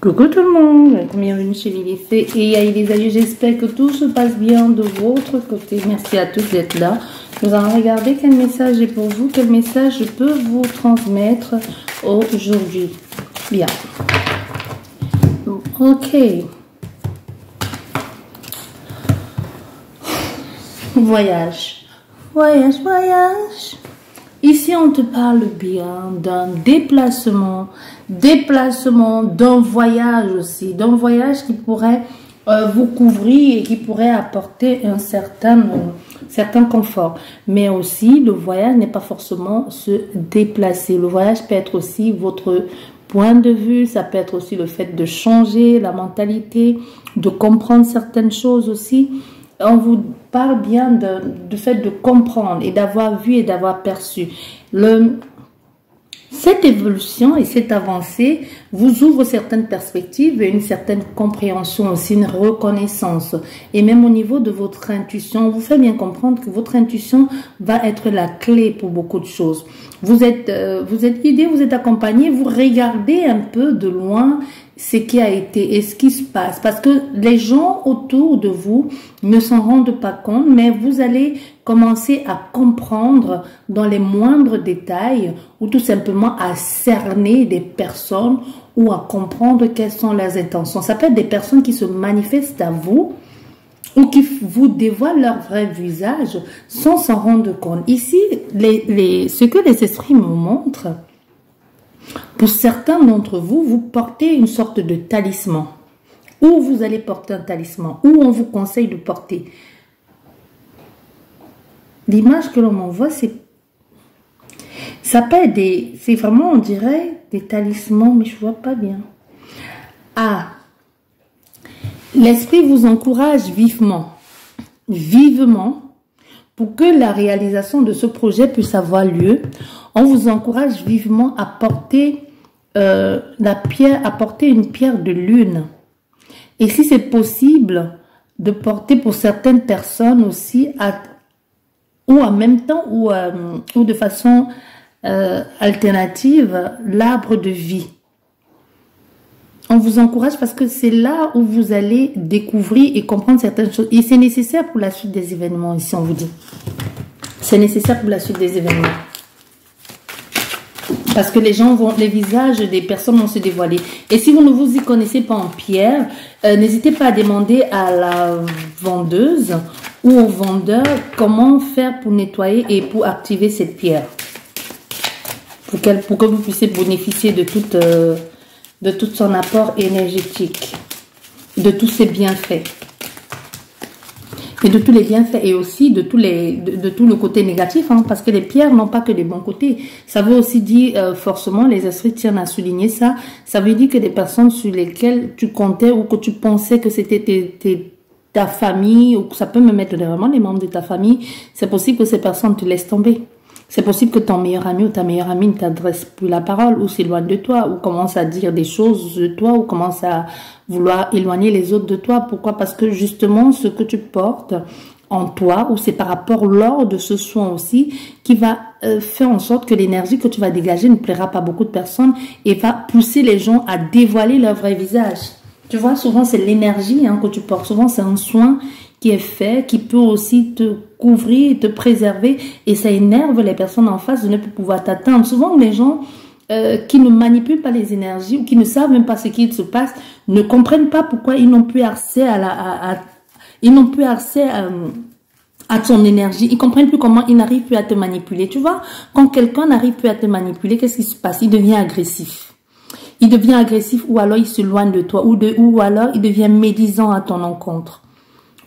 Coucou tout le monde, bienvenue chez Lily C et Aïe, j'espère que tout se passe bien de votre côté. Merci à tous d'être là. Nous allons regarder quel message est pour vous, quel message je peux vous transmettre aujourd'hui. Bien. Ok. Voyage. Voyage, voyage. Ici, on te parle bien d'un déplacement, d'un voyage aussi, d'un voyage qui pourrait vous couvrir et qui pourrait apporter un certain confort. Mais aussi, le voyage n'est pas forcément se déplacer. Le voyage peut être aussi votre point de vue, ça peut être aussi le fait de changer la mentalité, de comprendre certaines choses aussi. On vous parle bien du fait de comprendre et d'avoir vu et d'avoir perçu. Cette évolution et cette avancée vous ouvre certaines perspectives et une certaine compréhension aussi, une reconnaissance. Et même au niveau de votre intuition, on vous fait bien comprendre que votre intuition va être la clé pour beaucoup de choses. Vous êtes guidé, vous êtes accompagné, vous regardez un peu de loin ce qui a été et ce qui se passe. Parce que les gens autour de vous ne s'en rendent pas compte, mais vous allez commencer à comprendre dans les moindres détails ou tout simplement à cerner des personnes ou à comprendre quelles sont leurs intentions. Ça peut être des personnes qui se manifestent à vous ou qui vous dévoilent leur vrai visage sans s'en rendre compte. Ici, ce que les esprits me montrent, pour certains d'entre vous, vous portez une sorte de talisman. Ou vous allez porter un talisman, ou on vous conseille de porter. L'image que l'on m'envoie, c'est vraiment, on dirait, des talismans, mais je vois pas bien. Ah, l'esprit vous encourage vivement, pour que la réalisation de ce projet puisse avoir lieu. On vous encourage vivement à porter une pierre de lune. Et si c'est possible, de porter pour certaines personnes aussi, ou en même temps, ou de façon alternative, l'arbre de vie. On vous encourage parce que c'est là où vous allez découvrir et comprendre certaines choses. Et c'est nécessaire pour la suite des événements, ici on vous dit. C'est nécessaire pour la suite des événements. Parce que les visages des personnes vont se dévoiler. Et si vous ne vous y connaissez pas en pierre, n'hésitez pas à demander à la vendeuse ou au vendeur comment faire pour nettoyer et pour activer cette pierre. Pour que vous puissiez bénéficier de tout son apport énergétique, de tous ses bienfaits. Et de tous les bienfaits et aussi de tout le côté négatif, hein, parce que les pierres n'ont pas que des bons côtés. Ça veut aussi dire, forcément, les esprits tiennent à souligner ça, ça veut dire que des personnes sur lesquelles tu comptais ou que tu pensais que c'était ta famille, ou que ça peut me mettre vraiment les membres de ta famille, c'est possible que ces personnes te laissent tomber. C'est possible que ton meilleur ami ou ta meilleure amie ne t'adresse plus la parole ou s'éloigne de toi ou commence à dire des choses de toi ou commence à vouloir éloigner les autres de toi. Pourquoi? Parce que justement, ce que tu portes en toi ou c'est par rapport lors de ce soin aussi qui va faire en sorte que l'énergie que tu vas dégager ne plaira pas à beaucoup de personnes et va pousser les gens à dévoiler leur vrai visage. Tu vois, souvent c'est l'énergie que tu portes. Souvent c'est un soin qui est fait, qui peut aussi te couvrir, te préserver et ça énerve les personnes en face de ne plus pouvoir t'atteindre. Souvent les gens qui ne manipulent pas les énergies ou qui ne savent même pas ce qu'il se passe ne comprennent pas pourquoi ils n'ont plus accès à ton énergie. Ils comprennent plus comment ils n'arrivent plus à te manipuler. Tu vois, quand quelqu'un n'arrive plus à te manipuler, qu'est-ce qui se passe? Il devient agressif. Il devient agressif ou alors il s'éloigne de toi ou alors il devient médisant à ton encontre.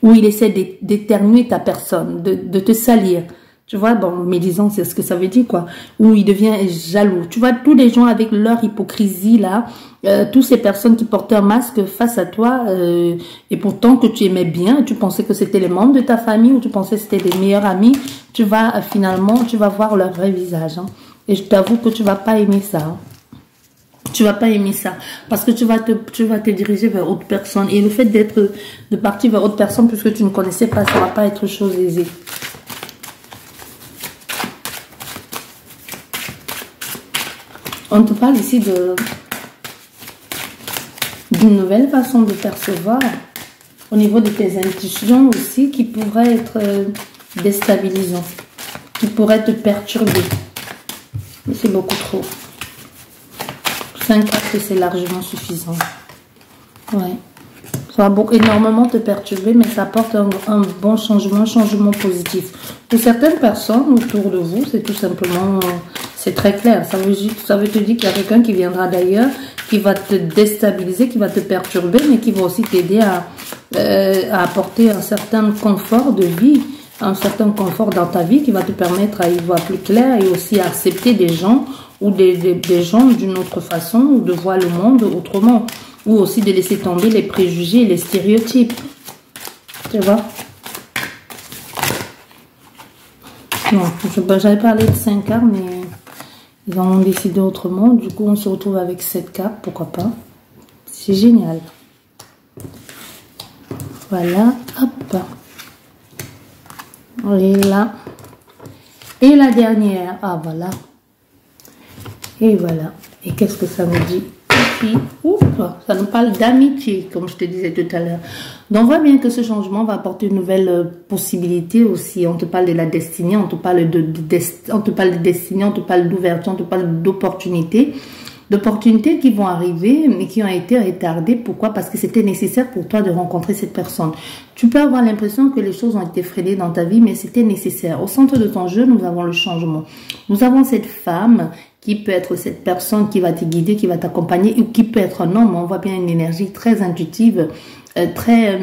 Ou il essaie d'éternuer ta personne, de te salir. Tu vois, bon, médisant, c'est ce que ça veut dire, quoi. Ou il devient jaloux. Tu vois, tous les gens avec leur hypocrisie, là, toutes ces personnes qui portent un masque face à toi, et pourtant que tu aimais bien, tu pensais que c'était les membres de ta famille, ou tu pensais que c'était des meilleurs amis, tu vas, finalement, tu vas voir leur vrai visage, hein. Et je t'avoue que tu vas pas aimer ça, hein. Tu vas pas aimer ça parce que tu vas te diriger vers autre personne et le fait de partir vers autre personne puisque tu ne connaissais pas, ça va pas être chose aisée. On te parle ici une nouvelle façon de percevoir au niveau de tes intuitions aussi qui pourrait être déstabilisant, qui pourrait te perturber. Mais c'est beaucoup trop. 5 cartes, c'est largement suffisant. Ouais. Ça va énormément te perturber, mais ça apporte un bon changement, un changement positif. Pour certaines personnes autour de vous, c'est tout simplement, c'est très clair. Ça veut te dire qu'il y a quelqu'un qui viendra d'ailleurs, qui va te déstabiliser, qui va te perturber, mais qui va aussi t'aider à apporter un certain confort de vie, un certain confort dans ta vie, qui va te permettre à y voir plus clair et aussi à accepter des gens ou des gens d'une autre façon, ou de voir le monde autrement. Ou aussi de laisser tomber les préjugés et les stéréotypes. Tu vois? Non, j'avais parlé de 5 cartes, mais ils en ont décidé autrement. Du coup, on se retrouve avec 7 cartes, pourquoi pas. C'est génial. Voilà, hop. Et là. Et la dernière. Ah, voilà. Et voilà. Et qu'est-ce que ça me dit? Ouf, ça nous parle d'amitié, comme je te disais tout à l'heure. Donc, on voit bien que ce changement va apporter une nouvelle possibilité aussi. On te parle de la destinée, on te parle de destinée, on te parle d'ouverture, on te parle d'opportunités. D'opportunités qui vont arriver, mais qui ont été retardées. Pourquoi? Parce que c'était nécessaire pour toi de rencontrer cette personne. Tu peux avoir l'impression que les choses ont été freinées dans ta vie, mais c'était nécessaire. Au centre de ton jeu, nous avons le changement. Nous avons cette femme qui peut être cette personne qui va te guider, qui va t'accompagner, ou qui peut être un homme. On voit bien une énergie très intuitive, très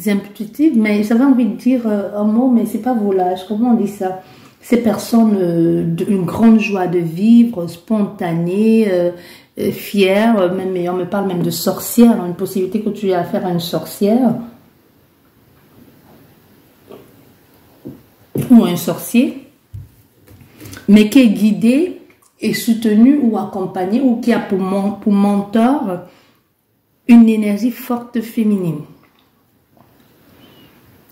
intuitive, mais j'avais envie de dire un mot, mais c'est pas volage. Comment on dit ça? Ces personnes d'une grande joie de vivre, spontanées, fières, même, on me parle même de sorcière, une possibilité que tu aies affaire à une sorcière ou un sorcier, mais qui est guidé et soutenu ou accompagné, ou qui a pour mentor une énergie forte féminine.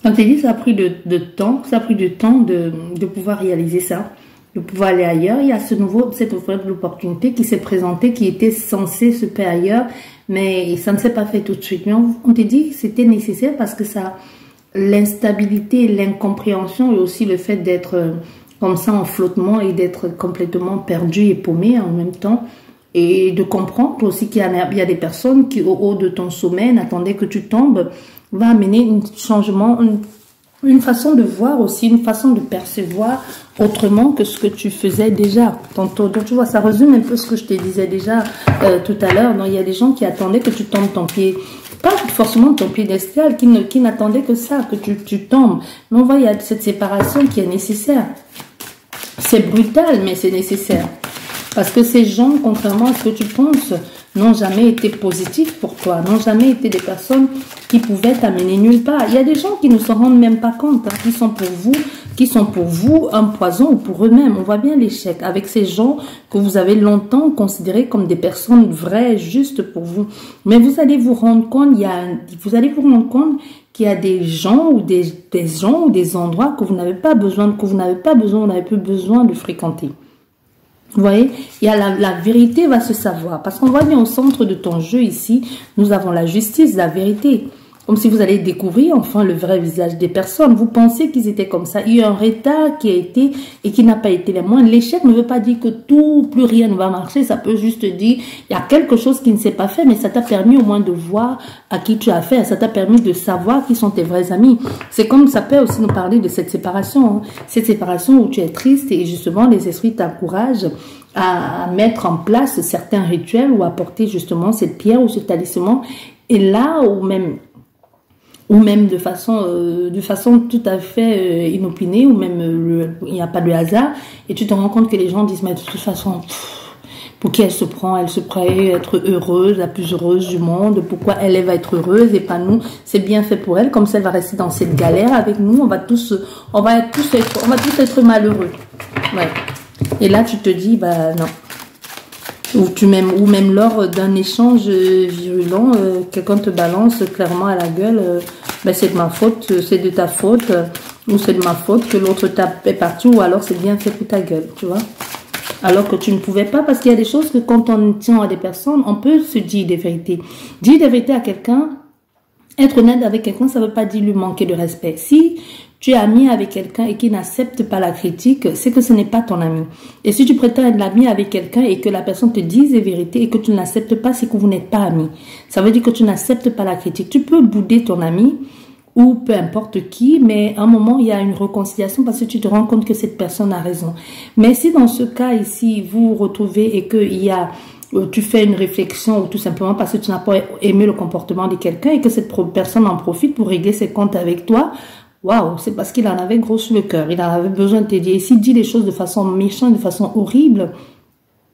Quand tu dis ça a pris de temps, ça a pris du temps de pouvoir réaliser ça, de pouvoir aller ailleurs. Il y a cette nouvelle opportunité qui s'est présentée, qui était censée se faire ailleurs, mais ça ne s'est pas fait tout de suite. Mais on te dit que c'était nécessaire parce que ça, l'instabilité, l'incompréhension et aussi le fait d'être comme ça en flottement et d'être complètement perdu et paumé en même temps, et de comprendre aussi qu'il y a des personnes qui au haut de ton sommet n'attendaient que tu tombes, va amener un changement, une façon de voir aussi, une façon de percevoir autrement que ce que tu faisais déjà tantôt. Donc tu vois, ça résume un peu ce que je te disais déjà tout à l'heure. Il y a des gens qui attendaient que tu tombes ton pied, pas forcément ton piédestal, qui n'attendaient que ça, que tu tombes. Mais on voit, il y a cette séparation qui est nécessaire. C'est brutal, mais c'est nécessaire. Parce que ces gens, contrairement à ce que tu penses, n'ont jamais été positifs pour toi, n'ont jamais été des personnes qui pouvaient t'amener nulle part. Il y a des gens qui ne se rendent même pas compte, hein, qui sont pour vous un poison ou pour eux-mêmes. On voit bien l'échec avec ces gens que vous avez longtemps considérés comme des personnes vraies, justes pour vous. Mais vous allez vous rendre compte, qu'il y a des gens ou des endroits que vous n'avez pas besoin, vous n'avez plus besoin de fréquenter. Vous voyez, il y a la vérité va se savoir. Parce qu'on voit bien au centre de ton jeu ici, nous avons la justice, la vérité. Comme si vous allez découvrir enfin le vrai visage des personnes. Vous pensez qu'ils étaient comme ça. Il y a un retard qui a été et qui n'a pas été le moindre. L'échec ne veut pas dire que plus rien ne va marcher. Ça peut juste dire, il y a quelque chose qui ne s'est pas fait, mais ça t'a permis au moins de voir à qui tu as affaire. Ça t'a permis de savoir qui sont tes vrais amis. C'est comme ça peut aussi nous parler de cette séparation. Hein. Cette séparation où tu es triste et justement les esprits t'encouragent à mettre en place certains rituels ou à porter justement cette pierre ou ce talisman. Et là, ou même de façon tout à fait inopinée, ou même il n'y a pas de hasard, et tu te rends compte que les gens disent, mais de toute façon, pour qui elle se prend être heureuse, la plus heureuse du monde, pourquoi elle va être heureuse et pas nous, c'est bien fait pour elle, comme ça elle va rester dans cette galère avec nous, on va tous être malheureux. Ouais. Et là tu te dis, bah non. Ou même lors d'un échange virulent, quelqu'un te balance clairement à la gueule, ben c'est de ma faute, c'est de ta faute, ou c'est de ma faute que l'autre tape est partout, ou alors c'est bien fait pour ta gueule, tu vois. alors que tu ne pouvais pas, parce qu'il y a des choses que quand on tient à des personnes, on peut se dire des vérités. Dire des vérités à quelqu'un, être honnête avec quelqu'un, ça ne veut pas dire lui manquer de respect. Si tu es ami avec quelqu'un et qui n'accepte pas la critique, c'est que ce n'est pas ton ami. Et si tu prétends être l'ami avec quelqu'un et que la personne te dise des vérités et que tu ne l'acceptes pas, c'est que vous n'êtes pas amis. Ça veut dire que tu n'acceptes pas la critique. Tu peux bouder ton ami ou peu importe qui, mais à un moment, il y a une réconciliation parce que tu te rends compte que cette personne a raison. Mais si dans ce cas ici, vous vous retrouvez et qu'il y a tu fais une réflexion ou tout simplement parce que tu n'as pas aimé le comportement de quelqu'un et que cette personne en profite pour régler ses comptes avec toi, waouh, c'est parce qu'il en avait gros sur le cœur, il en avait besoin de t'aider. Et s'il dit des choses de façon méchante, de façon horrible,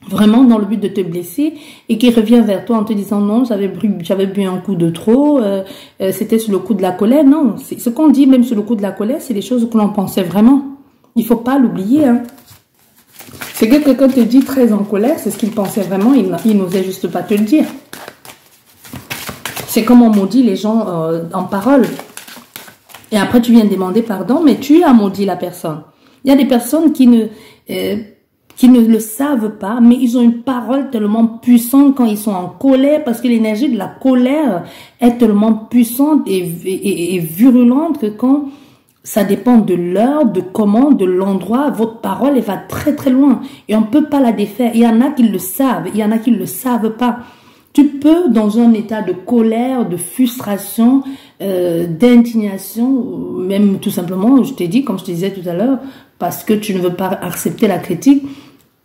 vraiment dans le but de te blesser, et qu'il revient vers toi en te disant non, j'avais bu un coup de trop, c'était sur le coup de la colère, non, ce qu'on dit même sur le coup de la colère, c'est des choses que l'on pensait vraiment. Il faut pas l'oublier, hein. C'est que quelqu'un te dit très en colère, c'est ce qu'il pensait vraiment, il n'osait juste pas te le dire. C'est comme on maudit les gens en parole. Et après, tu viens demander pardon, mais tu as maudit la personne. Il y a des personnes qui ne le savent pas, mais ils ont une parole tellement puissante quand ils sont en colère, parce que l'énergie de la colère est tellement puissante et virulente que quand ça dépend de l'heure, de comment, de l'endroit, votre parole, elle va très très loin. Et on ne peut pas la défaire. Il y en a qui le savent, il y en a qui ne le savent pas. Tu peux, dans un état de colère, de frustration, d'indignation, même tout simplement, je t'ai dit, comme je te disais tout à l'heure, parce que tu ne veux pas accepter la critique,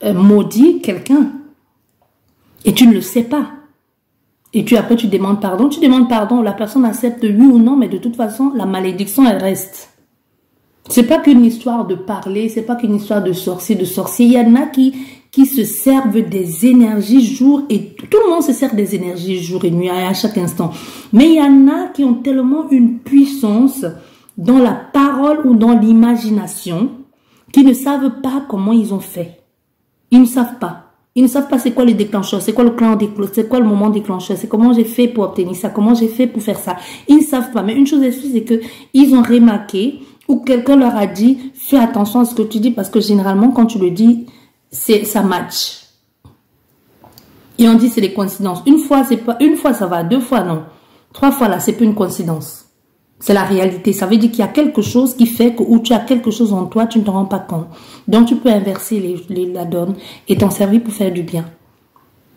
maudit quelqu'un. Et tu ne le sais pas. Et après tu demandes pardon, la personne accepte oui ou non, mais de toute façon, la malédiction, elle reste. C'est pas qu'une histoire de parler, c'est pas qu'une histoire de sorcier, Il y en a qui se servent des énergies jour et tout le monde se sert des énergies jour et nuit à chaque instant. Mais il y en a qui ont tellement une puissance dans la parole ou dans l'imagination qui ne savent pas comment ils ont fait. Ils ne savent pas. Ils ne savent pas c'est quoi le déclencheur, c'est quoi le moment déclencheur, c'est comment j'ai fait pour obtenir ça, comment j'ai fait pour faire ça. Ils ne savent pas. Mais une chose est sûre, c'est que ils ont remarqué ou quelqu'un leur a dit, fais attention à ce que tu dis parce que généralement quand tu le dis, ça match. Et on dit c'est des coïncidences. Une fois ça va, 2 fois non. 3 fois là, c'est plus une coïncidence. C'est la réalité. Ça veut dire qu'il y a quelque chose qui fait que, ou tu as quelque chose en toi, tu ne t'en rends pas compte. Donc tu peux inverser la donne et t'en servir pour faire du bien.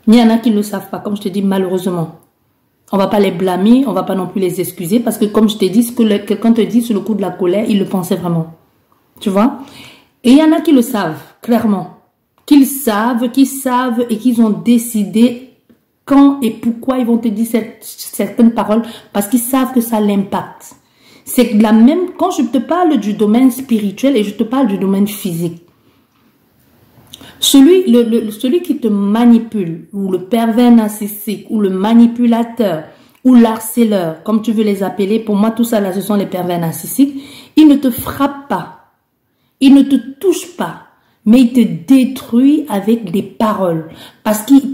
Il y en a qui ne le savent pas, comme je te dis, malheureusement. On va pas les blâmer, on va pas non plus les excuser parce que comme je t'ai dit, ce que quelqu'un te dit sur le coup de la colère, il le pensait vraiment. Tu vois? Et il y en a qui le savent, clairement. Qu'ils savent et qu'ils ont décidé quand et pourquoi ils vont te dire certaines paroles parce qu'ils savent que ça l'impacte. C'est la même, quand je te parle du domaine spirituel et je te parle du domaine physique. Celui qui te manipule, ou le pervers narcissique, ou le manipulateur, ou l'harceleur, comme tu veux les appeler, pour moi tout ça là ce sont les pervers narcissiques, il ne te frappe pas, il ne te touche pas, mais il te détruit avec des paroles, parce qu'il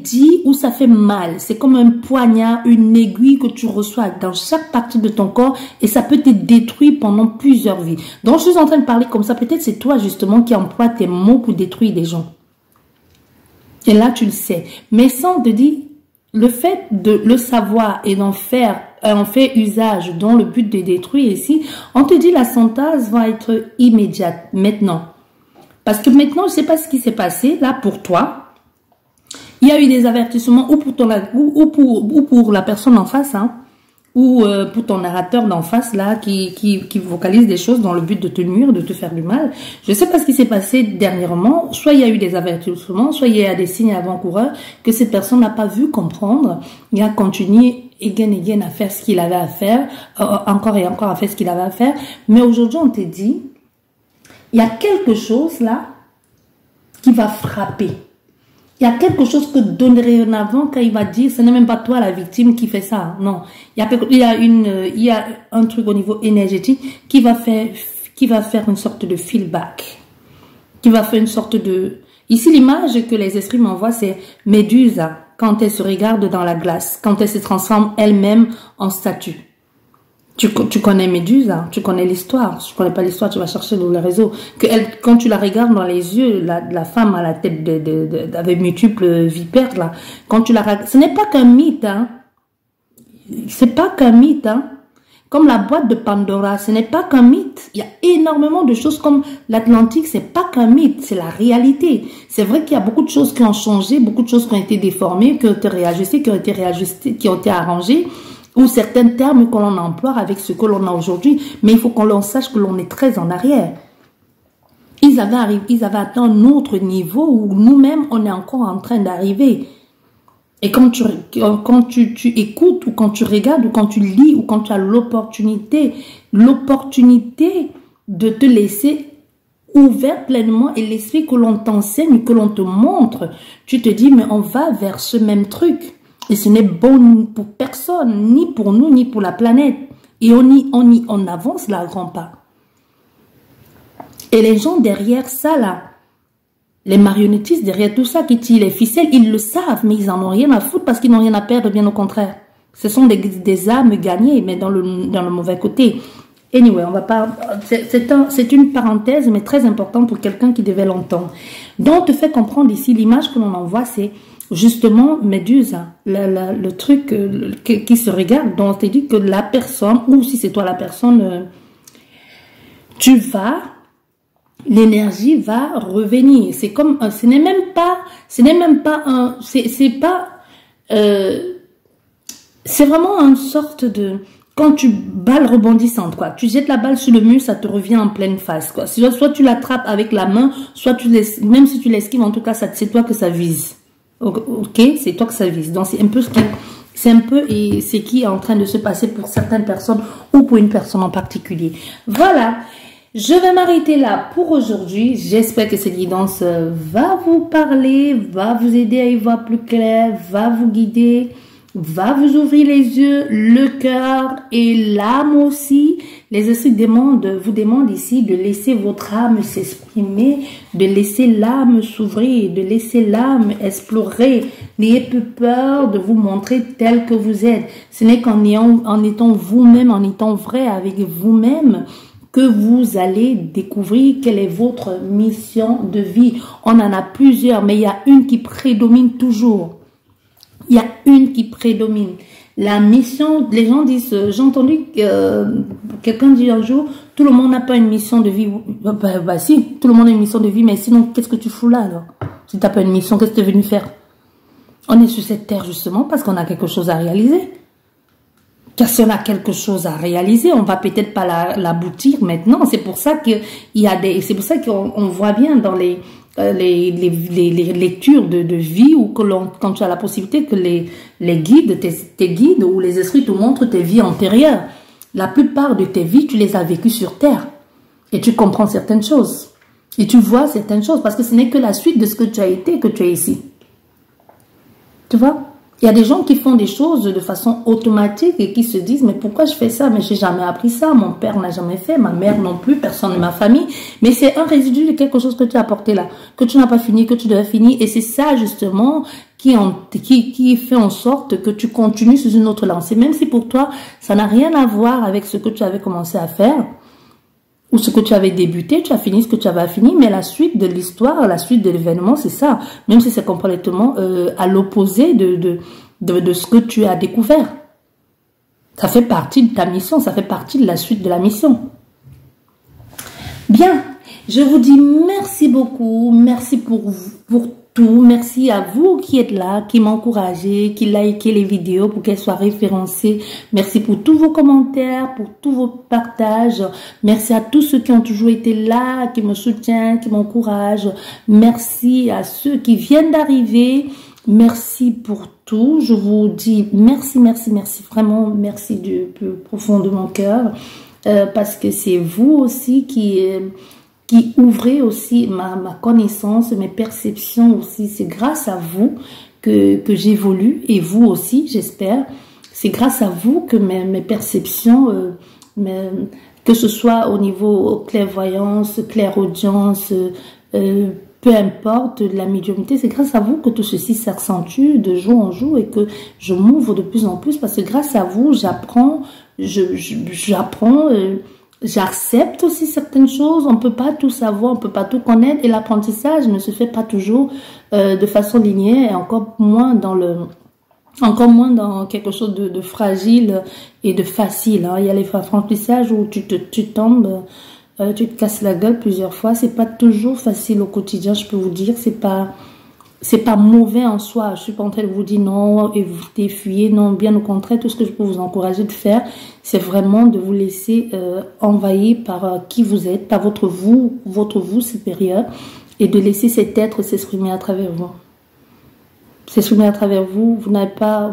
dit où ça fait mal. C'est comme un poignard, une aiguille que tu reçois dans chaque partie de ton corps et ça peut te détruire pendant plusieurs vies. Donc, je suis en train de parler comme ça. Peut-être c'est toi justement qui emploies tes mots pour détruire des gens. Et là, tu le sais. Mais sans te dire, le fait de le savoir et en faire usage dans le but de détruire ici, on te dit la sentence va être immédiate maintenant. Parce que maintenant, je ne sais pas ce qui s'est passé là pour toi. Il y a eu des avertissements ou pour la personne en face, hein, ou pour ton narrateur d'en face là qui vocalise des choses dans le but de te nuire, de te faire du mal. Je ne sais pas ce qui s'est passé dernièrement. Soit il y a eu des avertissements, soit il y a des signes avant-coureurs que cette personne n'a pas vu comprendre. Il a continué again à faire ce qu'il avait à faire, encore et encore à faire ce qu'il avait à faire. Mais aujourd'hui, on te dit, il y a quelque chose là qui va frapper. Il y a quelque chose que dorénavant, quand il va dire, ce n'est même pas toi la victime qui fait ça. Non, il y a un truc au niveau énergétique qui va faire une sorte de feedback. Qui va faire une sorte de... Ici, l'image que les esprits m'envoient, c'est Médusa, quand elle se regarde dans la glace, quand elle se transforme elle-même en statue. Tu connais Méduse, hein, tu connais l'histoire. Si tu connais pas l'histoire, tu vas chercher dans les réseaux. Quand tu la regardes dans les yeux, la femme à la tête avec multiples vipères, là, quand tu la regardes, ce n'est pas qu'un mythe, hein. C'est pas qu'un mythe, hein. Comme la boîte de Pandora, ce n'est pas qu'un mythe. Il y a énormément de choses comme l'Atlantique, c'est pas qu'un mythe, c'est la réalité. C'est vrai qu'il y a beaucoup de choses qui ont changé, beaucoup de choses qui ont été déformées, qui ont été réajustées, qui ont été arrangées, ou certains termes que l'on emploie avec ce que l'on a aujourd'hui. Mais il faut qu'on sache que l'on est très en arrière. Ils avaient atteint un autre niveau où nous-mêmes, on est encore en train d'arriver. Et quand tu écoutes, ou quand tu regardes, ou quand tu lis, ou quand tu as l'opportunité de te laisser ouvert pleinement et l'esprit que l'on t'enseigne, que l'on te montre, tu te dis, mais on va vers ce même truc. Et ce n'est bon pour personne, ni pour nous, ni pour la planète. Et on avance là à grands pas. Et les gens derrière ça, là, les marionnettistes derrière tout ça qui tirent les ficelles, ils le savent, mais ils en ont rien à foutre parce qu'ils n'ont rien à perdre, bien au contraire. Ce sont des âmes gagnées, mais dans le mauvais côté. Anyway, on va pas. C'est une parenthèse, mais très importante pour quelqu'un qui devait l'entendre. Donc, on te fait comprendre ici, l'image que l'on envoie, c'est justement Méduse, le truc qui se regarde. Donc, on te dit que la personne, ou si c'est toi la personne, l'énergie va revenir. C'est comme, ce n'est même pas un, c'est vraiment une sorte de, quand tu balle rebondissante, quoi. Tu jettes la balle sur le mur, ça te revient en pleine face, quoi. Soit tu l'attrapes avec la main, soit même si tu l'esquives, en tout cas, c'est toi que ça vise. Ok, c'est toi que ça vise. Donc, c'est un peu ce qui est en train de se passer pour certaines personnes ou pour une personne en particulier. Voilà. Je vais m'arrêter là pour aujourd'hui. J'espère que cette guidance va vous parler, va vous aider à y voir plus clair, va vous guider, va vous ouvrir les yeux, le cœur et l'âme aussi. Les esprits vous demandent ici de laisser votre âme s'exprimer, de laisser l'âme s'ouvrir, de laisser l'âme explorer. N'ayez plus peur de vous montrer tel que vous êtes. Ce n'est qu'en étant vous-même, en étant vrai avec vous-même, que vous allez découvrir quelle est votre mission de vie. On en a plusieurs, mais il y a une qui prédomine toujours. Il y a une qui prédomine. La mission, les gens disent, j'ai entendu quelqu'un dire un jour, tout le monde n'a pas une mission de vie. Bah si, tout le monde a une mission de vie, mais sinon, qu'est-ce que tu fous là alors? Si tu n'as pas une mission, qu'est-ce que tu es venu faire? On est sur cette terre justement parce qu'on a quelque chose à réaliser. Car si on a quelque chose à réaliser, on va peut-être pas l'aboutir maintenant. C'est pour ça qu'il y a c'est pour ça qu'on voit bien dans les lectures de vie ou quand tu as la possibilité que les guides, tes guides ou les esprits te montrent tes vies antérieures. La plupart de tes vies, tu les as vécues sur terre et tu comprends certaines choses et tu vois certaines choses parce que ce n'est que la suite de ce que tu as été que tu es ici. Tu vois? Il y a des gens qui font des choses de façon automatique et qui se disent, mais pourquoi je fais ça? Mais j'ai jamais appris ça, mon père n'a jamais fait, ma mère non plus, personne de ma famille. Mais c'est un résidu de quelque chose que tu as apporté là, que tu n'as pas fini, que tu devais finir. Et c'est ça justement qui fait en sorte que tu continues sur une autre lancée. Même si pour toi, ça n'a rien à voir avec ce que tu avais commencé à faire. Ou ce que tu avais débuté, tu as fini ce que tu avais fini, mais la suite de l'histoire, la suite de l'événement, c'est ça. Même si c'est complètement à l'opposé de ce que tu as découvert. Ça fait partie de ta mission, ça fait partie de la suite de la mission. Bien, je vous dis merci beaucoup, merci pour tout, merci à vous qui êtes là, qui m'encouragez, qui likez les vidéos pour qu'elles soient référencées. Merci pour tous vos commentaires, pour tous vos partages. Merci à tous ceux qui ont toujours été là, qui me soutiennent, qui m'encouragent. Merci à ceux qui viennent d'arriver. Merci pour tout. Je vous dis merci, merci, merci. Vraiment, merci du plus profond de mon cœur. Parce que c'est vous aussi qui ouvrez aussi ma connaissance, mes perceptions aussi. C'est grâce à vous que j'évolue et vous aussi, j'espère. C'est grâce à vous que mes perceptions, que ce soit au niveau clairvoyance, clairaudience, peu importe la médiumnité, c'est grâce à vous que tout ceci s'accentue de jour en jour et que je m'ouvre de plus en plus parce que grâce à vous, j'apprends, j'accepte aussi certaines choses. On peut pas tout savoir, on peut pas tout connaître et l'apprentissage ne se fait pas toujours de façon linéaire et encore moins dans quelque chose de fragile et de facile. Hein. Il y a les apprentissages où tu tombes, tu te casses la gueule plusieurs fois. C'est pas toujours facile au quotidien, je peux vous dire. C'est pas mauvais en soi. Je suis pas en train de vous dire non, évitez, fuyez. Non, bien au contraire, tout ce que je peux vous encourager de faire, c'est vraiment de vous laisser envahir par qui vous êtes, par votre vous supérieur, et de laisser cet être s'exprimer à travers vous. S'exprimer à travers vous. Vous n'êtes pas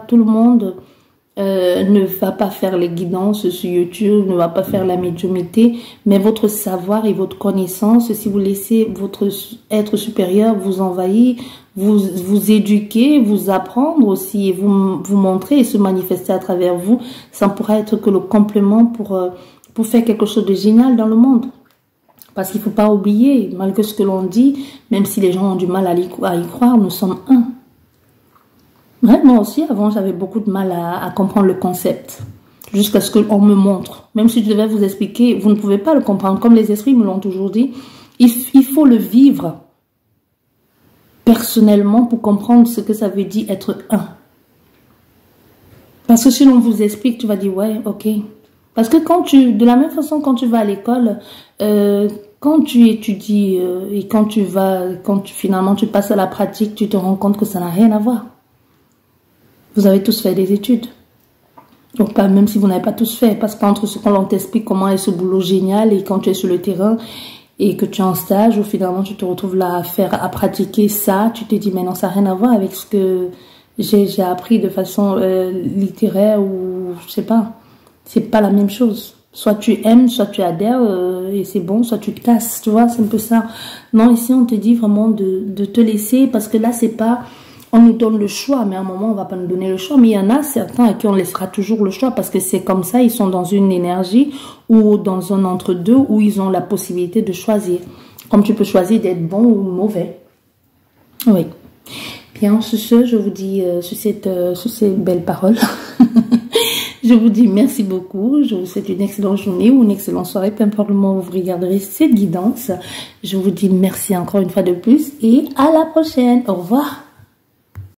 tout le monde. Ne va pas faire les guidances sur YouTube, ne va pas faire la médiumnité, mais votre savoir et votre connaissance, si vous laissez votre être supérieur vous envahir, vous éduquer, vous apprendre aussi, et vous montrer et se manifester à travers vous, ça ne pourra être que le complément pour faire quelque chose de génial dans le monde. Parce qu'il ne faut pas oublier, malgré ce que l'on dit, même si les gens ont du mal à y croire, nous sommes un. Ouais, moi aussi, avant, j'avais beaucoup de mal à comprendre le concept. Jusqu'à ce qu'on me montre. Même si je devais vous expliquer, vous ne pouvez pas le comprendre. Comme les esprits me l'ont toujours dit, il faut le vivre personnellement pour comprendre ce que ça veut dire être un. Parce que si l'on vous explique, tu vas dire, ouais, ok. Parce que de la même façon, quand tu vas à l'école, quand tu étudies et finalement tu passes à la pratique, tu te rends compte que ça n'a rien à voir. Vous avez tous fait des études. Donc, pas, même si vous n'avez pas tous fait, parce qu'entre ce qu'on t'explique comment est ce boulot génial et quand tu es sur le terrain et que tu es en stage ou finalement tu te retrouves là à pratiquer ça, tu te dis, mais non, ça n'a rien à voir avec ce que j'ai appris de façon littéraire ou je sais pas. C'est pas la même chose. Soit tu aimes, soit tu adhères et c'est bon, soit tu te casses, tu vois, c'est un peu ça. Non, ici on te dit vraiment de te laisser parce que là c'est pas... On nous donne le choix, mais à un moment, on va pas nous donner le choix. Mais il y en a certains à qui on laissera toujours le choix parce que c'est comme ça, ils sont dans une énergie ou dans un entre-deux où ils ont la possibilité de choisir. Comme tu peux choisir d'être bon ou mauvais. Oui. Bien, sur ce, je vous dis, sur ces belles paroles, je vous dis merci beaucoup. Je vous souhaite une excellente journée ou une excellente soirée, peu importe le moment où vous regarderez cette guidance. Je vous dis merci encore une fois de plus et à la prochaine. Au revoir.